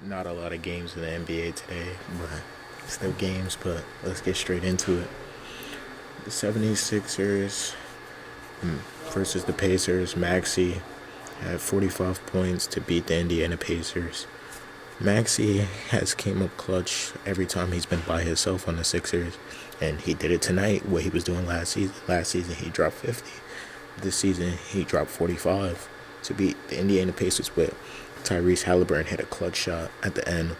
Not a lot of games in the NBA today, but still games, but let's get straight into it. The 76ers versus the Pacers. Maxey had 45 points to beat the Indiana Pacers. Maxey has came up clutch every time he's been by himself on the Sixers, and he did it tonight. What he was doing last season. Last season he dropped 50. This season he dropped 45 to beat the Indiana Pacers with Tyrese Halliburton hit a clutch shot at the end.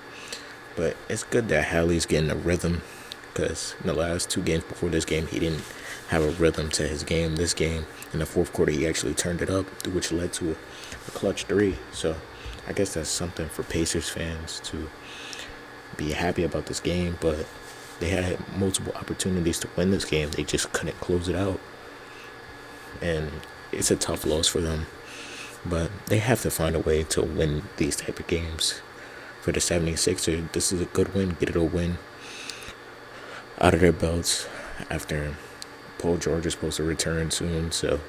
But it's good that Hallie's getting a rhythm, because in the last two games before this game, he didn't have a rhythm to his game. This game, in the fourth quarter, he actually turned it up, which led to a clutch three. So I guess that's something for Pacers fans to be happy about this game. But they had multiple opportunities to win this game. They just couldn't close it out. And it's a tough loss for them. But they have to find a way to win these type of games. For the 76ers, this is a good win. Get it a win out of their belts after Paul George is supposed to return soon. So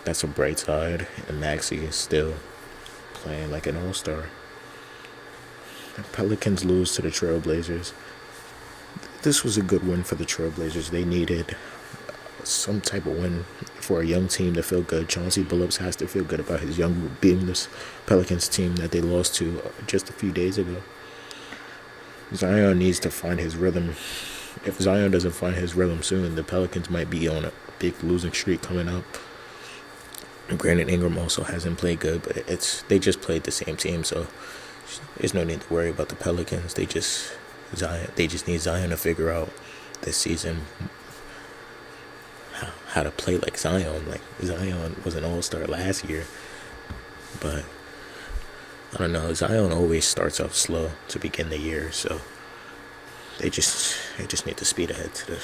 that's a bright side. And Maxey is still playing like an all-star. The Pelicans lose to the Trailblazers. This was a good win for the Trailblazers. They needed some type of win for a young team to feel good. Chauncey Billups has to feel good about his young, beating this Pelicans team that they lost to just a few days ago. Zion needs to find his rhythm. If Zion doesn't find his rhythm soon, the Pelicans might be on a big losing streak coming up. Granted, Ingram also hasn't played good, but they just played the same team, so there's no need to worry about the Pelicans. They just need Zion to figure out this season how to play like Zion. Like, Zion was an all-star last year, but I don't know. Zion always starts off slow to begin the year, so they just need to speed ahead to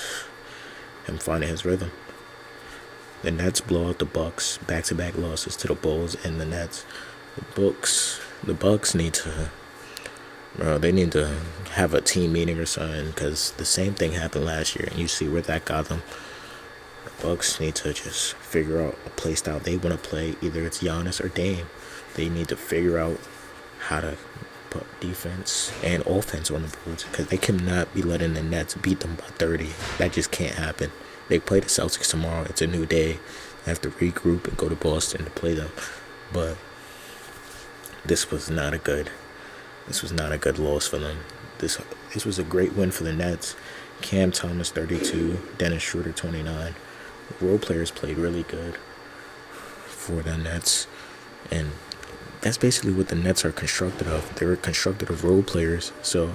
him finding his rhythm. The Nets blow out the Bucks, back-to-back losses to the Bulls and the Nets. The Bucks need to, they need to have a team meeting or something, because the same thing happened last year, and you see where that got them. The Bucks need to just figure out a play style they want to play. Either it's Giannis or Dame. They need to figure out how to put defense and offense on the boards, because they cannot be letting the Nets beat them by 30. That just can't happen. They play the Celtics tomorrow. It's a new day. They have to regroup and go to Boston to play them. But this was not a good loss for them. This was a great win for the Nets. Cam Thomas 32, Dennis Schroeder 29. Role players played really good for the Nets, and that's basically what the Nets are constructed of. They're constructed of role players, so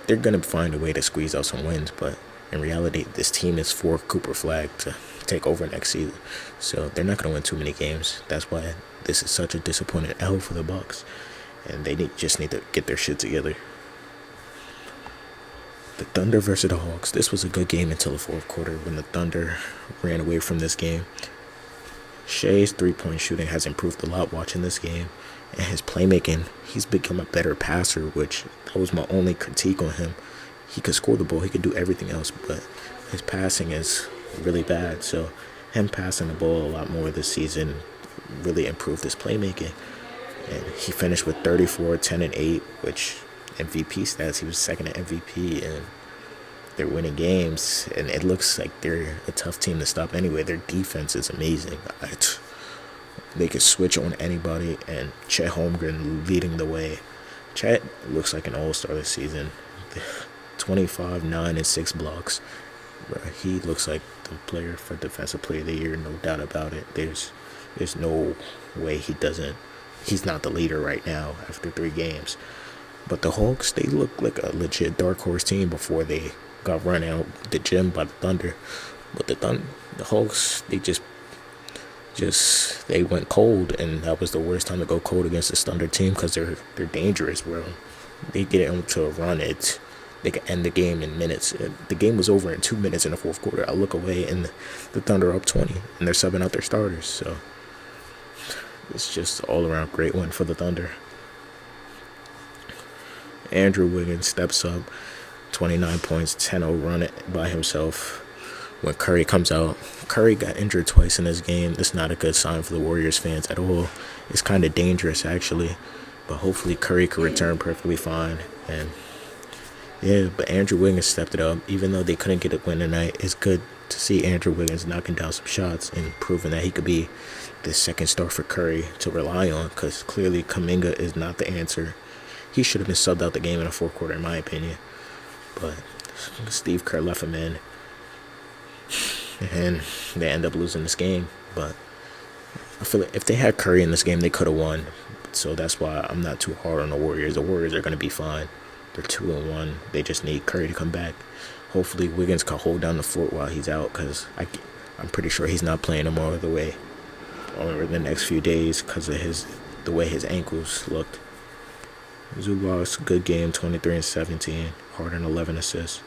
they're gonna find a way to squeeze out some wins. But in reality, this team is for Cooper Flag to take over next season, so they're not gonna win too many games. That's why this is such a disappointing L for the Bucks, and they just need to get their shit together. The Thunder versus the Hawks. This was a good game until the fourth quarter when the Thunder ran away from this game. Shea's three-point shooting has improved a lot watching this game, and his playmaking, he's become a better passer, which that was my only critique on him. He could score the ball, he could do everything else, but his passing is really bad. So him passing the ball a lot more this season really improved his playmaking. And he finished with 34, 10, and 8, which MVP stats, he was second at MVP, and they're winning games, and it looks like they're a tough team to stop anyway. Their defense is amazing. They could switch on anybody, and Chet Holmgren leading the way. Chet looks like an all-star this season. 25, 9, and 6 blocks. He looks like the player for Defensive Player of the Year, no doubt about it. There's no way he's not the leader right now after 3 games. But the Hawks, they look like a legit dark horse team before they got run out the gym by the Thunder. But the Hawks, they went cold, and that was the worst time to go cold against this Thunder team, because they're dangerous, bro. They get into a run, they can end the game in minutes. The game was over in 2 minutes in the fourth quarter. I look away, and the Thunder are up 20, and they're subbing out their starters. So it's just all around great win for the Thunder. Andrew Wiggins steps up, 29 points, 10-0 run it by himself. When Curry comes out, Curry got injured twice in this game. That's not a good sign for the Warriors fans at all. It's kind of dangerous, actually. But hopefully Curry could return perfectly fine. And yeah, but Andrew Wiggins stepped it up. Even though they couldn't get a win tonight, it's good to see Andrew Wiggins knocking down some shots and proving that he could be the second star for Curry to rely on, because clearly Kuminga is not the answer. He should have been subbed out the game in the fourth quarter, in my opinion. But Steve Kerr left him in, and they end up losing this game. But I feel like if they had Curry in this game, they could have won. So that's why I'm not too hard on the Warriors. The Warriors are going to be fine. They're 2-1. They just need Curry to come back. Hopefully Wiggins can hold down the fort while he's out, because I'm pretty sure he's not playing him all the way over the next few days because of the way his ankles looked. Zubac's good game, 23 and 17, Harden 11 assists.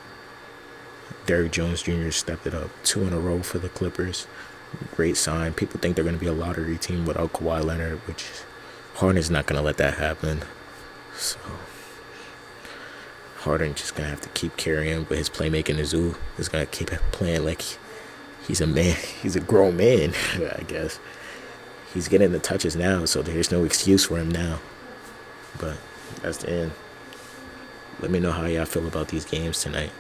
Derrick Jones Jr. stepped it up, 2 in a row for the Clippers. Great sign. People think they're going to be a lottery team without Kawhi Leonard, which Harden's not going to let that happen. So Harden just going to have to keep carrying, but his playmaking, Zoo is going to keep playing like he's a man. He's a grown man, I guess. He's getting the touches now, so there's no excuse for him now. But that's the end. Let me know how y'all feel about these games tonight.